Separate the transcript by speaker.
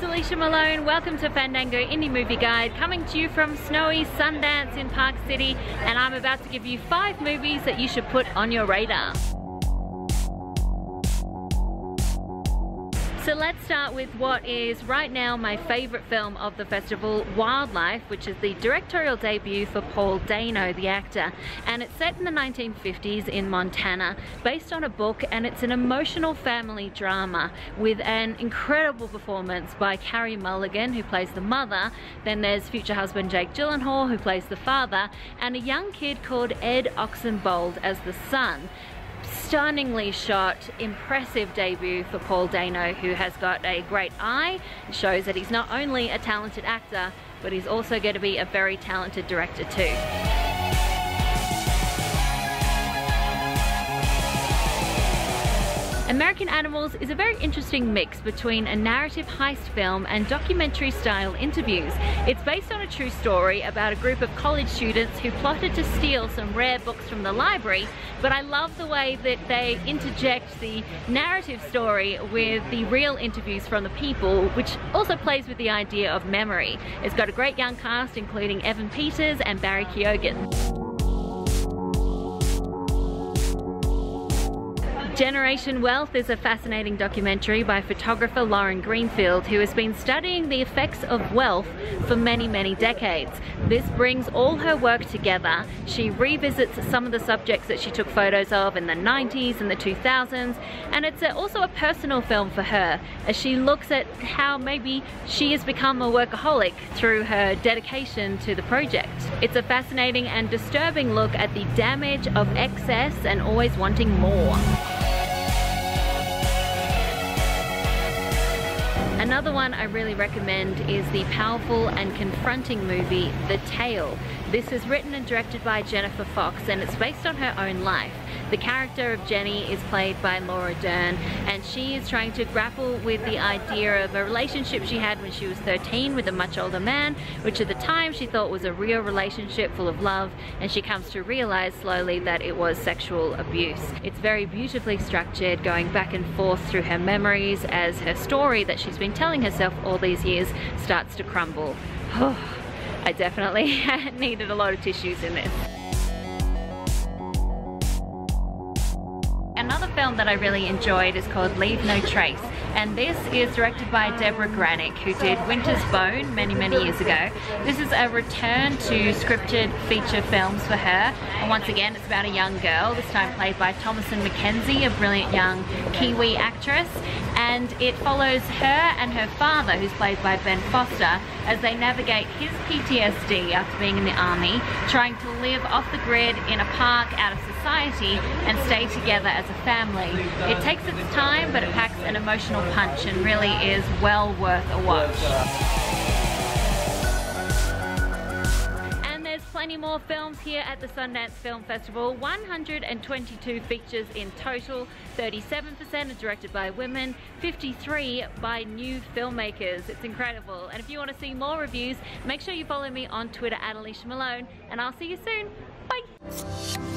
Speaker 1: Alicia Malone. Welcome to Fandango Indie Movie Guide, coming to you from snowy Sundance in Park City, and I'm about to give you 5 movies that you should put on your radar. So let's start with what is right now my favourite film of the festival, Wildlife, which is the directorial debut for Paul Dano, the actor. And it's set in the 1950s in Montana, based on a book, and it's an emotional family drama with an incredible performance by Carey Mulligan, who plays the mother. Then there's future husband Jake Gyllenhaal, who plays the father, and a young kid called Ed Oxenbould as the son. Stunningly shot, impressive debut for Paul Dano, who has got a great eye. It shows that he's not only a talented actor, but he's also going to be a very talented director too. American Animals is a very interesting mix between a narrative heist film and documentary style interviews. It's based on a true story about a group of college students who plotted to steal some rare books from the library, but I love the way that they interject the narrative story with the real interviews from the people, which also plays with the idea of memory. It's got a great young cast including Evan Peters and Barry Keoghan. Generation Wealth is a fascinating documentary by photographer Lauren Greenfield, who has been studying the effects of wealth for many, many decades. This brings all her work together. She revisits some of the subjects that she took photos of in the 90s and the 2000s, and it's also a personal film for her, as she looks at how maybe she has become a workaholic through her dedication to the project. It's a fascinating and disturbing look at the damage of excess and always wanting more. Another one I really recommend is the powerful and confronting movie, The Tale. This is written and directed by Jennifer Fox, and it's based on her own life. The character of Jenny is played by Laura Dern, and she is trying to grapple with the idea of a relationship she had when she was 13 with a much older man, which at the time she thought was a real relationship full of love, and she comes to realize slowly that it was sexual abuse. It's very beautifully structured, going back and forth through her memories as her story that she's been telling herself all these years starts to crumble. I definitely needed a lot of tissues in this. Another film that I really enjoyed is called Leave No Trace, and this is directed by Deborah Granick, who did Winter's Bone many, many years ago. This is a return to scripted feature films for her, and once again it's about a young girl, this time played by Thomasin McKenzie, a brilliant young Kiwi actress, and it follows her and her father, who's played by Ben Foster, as they navigate his PTSD after being in the army, trying to live off the grid in a park out of society and stay together as a family. It takes its time, but it packs an emotional punch and really is well worth a watch. And there's plenty more films here at the Sundance Film Festival. 122 features in total, 37% are directed by women, 53 by new filmmakers. It's incredible. And if you want to see more reviews, make sure you follow me on Twitter at Alicia Malone, and I'll see you soon. Bye!